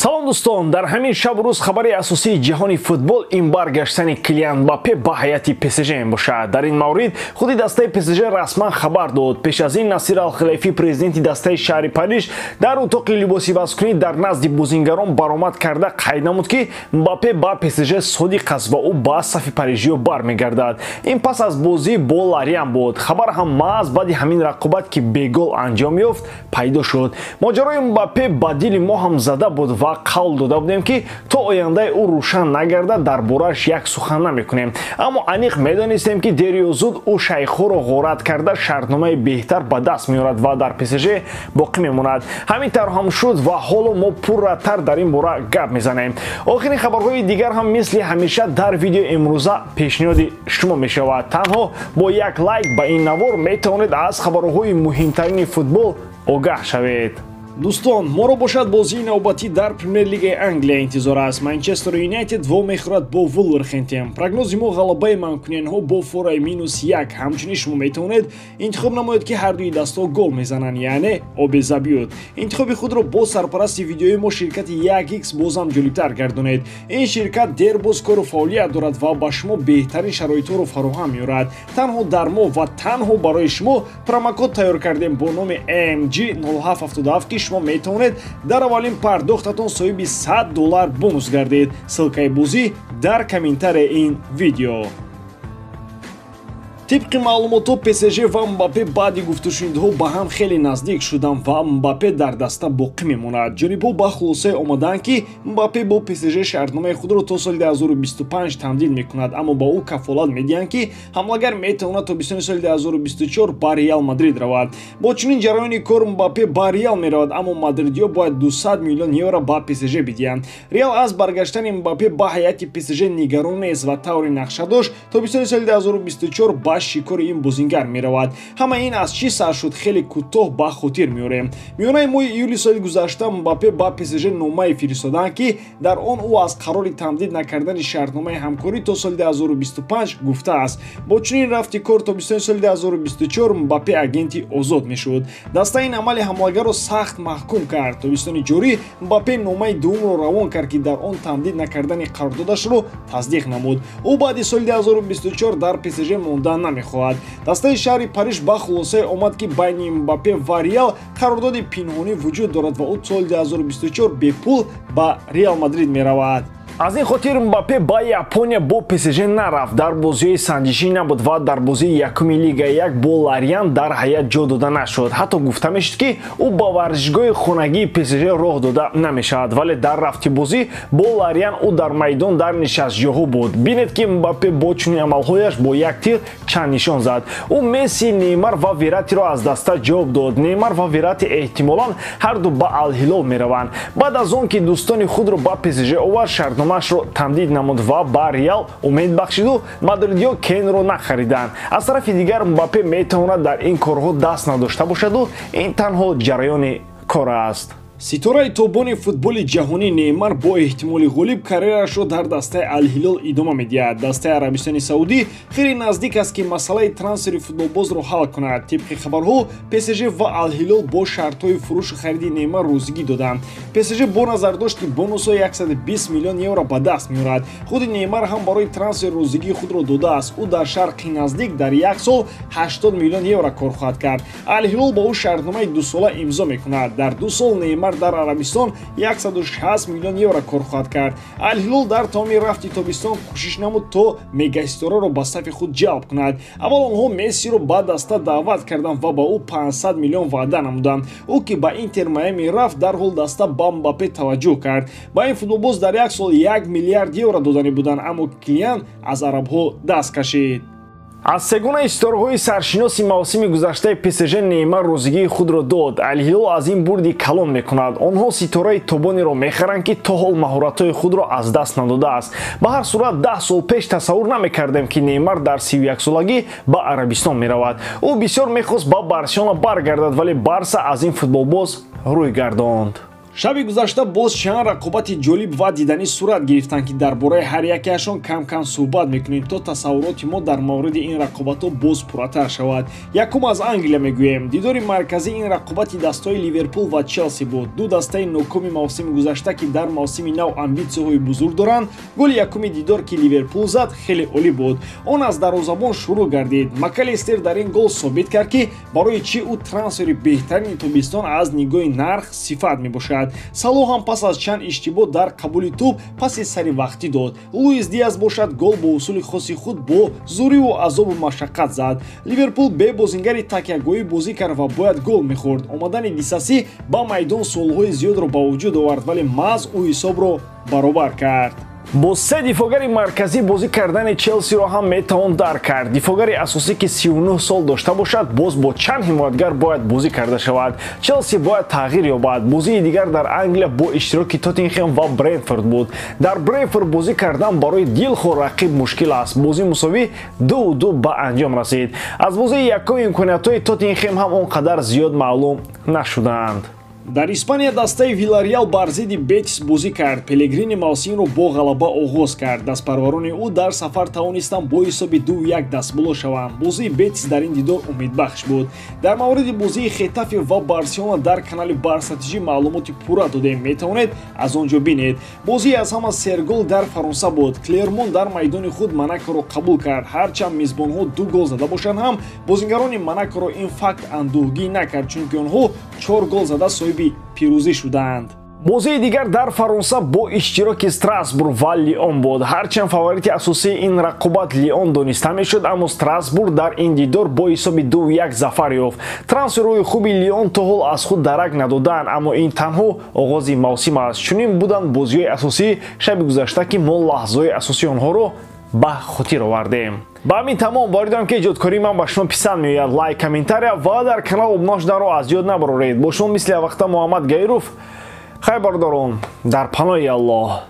салом дӯстон, дар ҳамин шабу рӯз хабари асосии ҷаҳони футбол ин баргаштани Килиан Мбаппе ба ҳайати ПСЖ мебошад. Дар ин маврид худи дастаи ПСЖ расман хабар дод. Пеш аз ин Насир Ал-Хилайфи, президенти дастаи шаҳри Париж, дар утоқи либосивазкунӣ дар назди бозингарон баромад карда қайд намуд ки Мбаппе ба ПСЖ содиқ аст ва ӯ ба сафи парижиё бармегардад. Ин пас аз бозии бо Лариан буд. Хабар ҳам маҳз баъди ҳамин рақобат ки бегол анҷом ёфт пайдо шуд. моҷарои Мбаппе ба дили мо ҳам зада буд ва қавл дода будем ки то ояндаи ӯ рӯшан нагардад дар борааш як сухан намекунем. Аммо аниқ медонистем ки дер ё зуд ӯ шайхҳоро ғорат карда шартномаи беҳтар ба даст меорад ва дар ПСЖ боқӣ мемонад. ҳамин тавр ҳам шуд ва ҳоло мо пурратар дар ин бора гап мезанем. охирин хабарҳои дигар ҳам мисли ҳамеша дар видеои имрӯза пешниҳоди шумо мешавад. танҳо бо як лайк ба ин навор метавонед аз хабарҳои муҳимтарини футбол огаҳ шавед. дӯстон, моро бошад бозии навбатӣ дар Премер Лигаи Англия интизор аст. Манчестер Юнайтед во мехӯрад бо Вулверхэмптон. Прогнози мо ғалабаи манкуниянҳо бо фораи -1. ҳамчунин шумо метавонед интихоб намоед ки ҳардуи дастҳо гол мезананд, яъне обезабиют. интихоби худро бо сарпарасти видеои мо ширкати 1x бозам ҷолибтар гардонед. ин ширкат дербоз кору фаъолият дорад ва ба шумо беҳтарин шароитҳоро фароҳам меорад. танҳо дар мо ва танҳо барои шумо промокод тайёр кардем бо номи AMG 0777 ки шумо метавонед дар аввалин пардохтатон соҳиби $100 бонус гардед. ссилкаи бозӣ дар комментарияи ин видео. тибқи маълумото ПСЖ ва Мбаппе баъди гуфтушунидҳо ба ҳам хеле наздик шуданд ва Мбаппе дар даста боқӣ мемонад. ҷонибҳо ба хулосае омаданд ки Мбаппе бо ПСЖ шартномаи худро то соли 2025 тамдид мекунад, аммо ба ӯ кафолат медиҳанд ки ҳамлагар метавонад тобистони соли 2024 ба Реал Мадрид равад. бо чунин ҷараёни кор Мбаппе ба Реал меравад, аммо мадридиё бояд 200 миллион евро ба ПСЖ бидиҳанд. Реал аз баргаштани Мбаппе ба ҳайати ПСЖ нигарон нест ва таври нақшадош тобистони соли 2024 ба шикори ин бозингар меравад. ҳама ин аз чӣ сар шуд хеле кӯтоҳ ба хотир меорем. миёнаи моҳи июли соли гузашта Мбаппе ба ПСЖ номае фиристоданд ки дар он ӯ аз қарори тамдид накардани шартномаи ҳамкорӣ то соли 2025 гуфтааст. бо чунин рафти кор тобистони соли 2024 Мбаппе агенти озод мешуд. даста ин амали ҳамлагаро сахт маҳкум кард. тобистони ҷорӣ Мбаппе номаи дуввумро равон кард ки дар он тамдид накардани қарордодашро тасдиқ намуд. ӯ баъди соли 2024 дар ПСЖ мондан намехоҳад. дастаи шаҳри Париж ба хулосае омад ки байни Мбаппе ва Реал қарордоди пинҳонӣ вуҷуд дорад ва ӯ соли 2024 бепул ба Реал Мадрид меравад. аз ин хотир Мбаппе ба Япония бо ПСЖ нарафт. дар бозиҳои санҷишӣ набуд ва дар бозии якуми Лигаи 1 бо Лариан дар ҳайат ҷо дода нашуд. ҳатто гуфта мешуд ки ӯ ба варзишгоҳи хонагии ПСЖ роҳ дода намешавад, вале дар рафти бозӣ бо Лариан ӯ дар майдон дар нишастҷоҳо буд. бинед ки Мбаппе бо чунин амалҳояш бо як тир чанд нишон зад. ӯ Месси, Неймар ва Вератиро аз даста ҷавоб дод. Неймар ва Верати эҳтимолан ҳарду ба Ал-Ҳилол мераванд. баъд аз он ки дӯстони худро ба ПСЖ овард, шартномаашро тамдид намуд ва ба Реал умед бахшиду мадридиё Кейнро нахариданд. аз тарафи дигар Мбаппе метавонад дар ин корҳо даст надошта бошаду ин танҳо ҷараёни кор аст. ситораи тобони футболи ҷаҳонӣ Неймар бо эҳтимоли ғолиб карьерашро дар дастаи Ал-Ҳилол идома медиҳад. дастаи Арабистони Саудӣ хеле наздик аст ки масъалаи трансфери футболбозро ҳал кунад. тибқи хабарҳо ПСЖ ва Ал-Ҳилол бо шартҳои фурӯшу хариди Неймар розигӣ доданд. ПСЖ бо назар дошт ки бонусҳои 120 миллион евро ба даст меорад. худи Неймар ҳам барои трансфер розигии худро додааст. ӯ дар шарқи наздик дар як сол 80 миллион евро кор хоҳад кард. Ал-Ҳилол ба ӯ шартномаи 2 сола имзо мекунад. дар 2 сол Неймар дар Арабистон 160 миллион евро кор хоҳад кард. Ал-Ҳилол дар тамоми рафти тобистон кӯшиш намуд то мегаистораро ба сафи худ ҷалб кунад. аввал онҳо Мессиро ба даста даъват карданд ва ба ӯ 500 миллион ваъда намуданд. ӯ ки ба Интер Майами рафт, дарҳол даста ба Мбаппе таваҷҷӯҳ кард. ба ин футболбоз дар як сол 1 миллиард евро доданӣ буданд, аммо Килиан аз арабҳо даст кашид. аз сегона истораҳои саршиноси мавсими гузаштаи ПСЖ Неймар розигии худро дод. Ал-Ҳилол аз ин бурди калон мекунад. онҳо ситораи тобониро мехаранд ки то ҳол маҳоратҳои худро аз даст надодааст. ба ҳар сурат 10 сол пеш тасаввур намекардем ки Неймар дар 31-солагӣ ба Арабистон меравад. ӯ бисёр мехост ба Барселона баргардад, вале Барса аз ин футболбоз рӯй гардонд. шаби гузашта боз чанд рақобати ҷолиб ва диданӣ сурат гирифтанд ки дар бораи ҳар якеашон кам-кам суҳбат мекунем, то тасаввуроти мо дар мавриди ин рақобатҳо боз пурратар шавад. Якум аз Англия мегӯем. Дидори марказии ин рақобати дастаҳои Ливерпул ва Челси буд. Ду дастаи нокоми мавсими гузашта ки дар мавсими нав амбитсияҳои бузург доранд, голи якуми дидор ки Ливерпул зад хеле олӣ буд. Он аз дарвозабон шурӯъ гардид. Макалистер дар ин гол собит кард ки барои чӣ ӯ трансфери беҳтарини тобистон аз нигоҳи нарх сифат мебошад. Салоҳ ҳам пас аз чанд иштибоҳ дар қабули тӯб паси сари вақтӣ дод. Луис Диас бошад гол бо усули хоси худ бо зӯриву азобу машаққат зад. Ливерпул бе бозингари такягоҳӣ бозӣ кард ва бояд гол мехӯрд. Омадани Дисаси ба майдон суолҳои зиёдро ба вуҷуд овард, вале маҳз ӯ ҳисобро баробар кард. бо се дифогари марказӣ бозӣ кардани Челсиро ҳам метавон дарк кард. Дифогари асосӣ ки 39 сол дошта бошад, боз бо чанд ҳимоятгар бояд бозӣ карда шавад. Челси бояд тағйир ёбад. Бозии дигар дар Англия бо иштироки Тоттенхем ва Брентфорд буд. Дар Брентфорд бозӣ кардан барои дилхор рақиб мушкил аст. Бозӣ мусовӣ 2-2 ба анҷом расид. Аз бозии якум имкониятҳои Тоттенхем ҳам он қадар зиёд маълум нашуданд. Дар Испания дастаи Виларреал бар зидди Бетис бозӣ кард. Пелегрини мавсимро бо ғалаба оғоз кард. Дастпарварони ӯ дар сафар тавонистанд бо ҳисоби 2-1 дастболо шаванд. Бозии Бетис дар ин дидор умедбахш буд. Дар мавриди бозии Хетафе ва Барселона дар канали Барсатижӣ маълумоти пурра додем. Метавонед аз он ҷо бинед. Бозии аз ҳама сергол дар Фаронса буд. Клермон дар майдони худ Монакоро қабул кард. Ҳарчанд мизбонҳо 2 гол зада бошанд ҳам, бозингарони Монакоро ин факт андӯҳгӣ накард, чунки онҳо 4 гол зада соҳиби пирӯзӣ шуданд. бозии дигар дар Фаронса бо иштироки Страсбург ва Лион буд. Ҳарчанд фаворити асосии ин рақобат Лион дониста мешуд, аммо Страсбург дар ин дидор бо ҳисоби 2-1 зафар ёфт. Трансферҳои хуби Лион то ҳол аз худ дарак надоданд, аммо ин танҳо оғози мавсим аст. Чунин буданд бозиҳои асосӣ шаби гузашта ки мо лаҳзаҳои асосии онҳоро ба хотир овардем. ба ҳамин тамом боридам ки эҷодкории ман ба шумо писанд меояд. Лайк, комментария ва дар канал обунок шуданро аз ёд набароред. Бо шумо мисли аввақта Муҳаммад Гайров. Хайр бародарон, дар паноҳи Аллоҳ.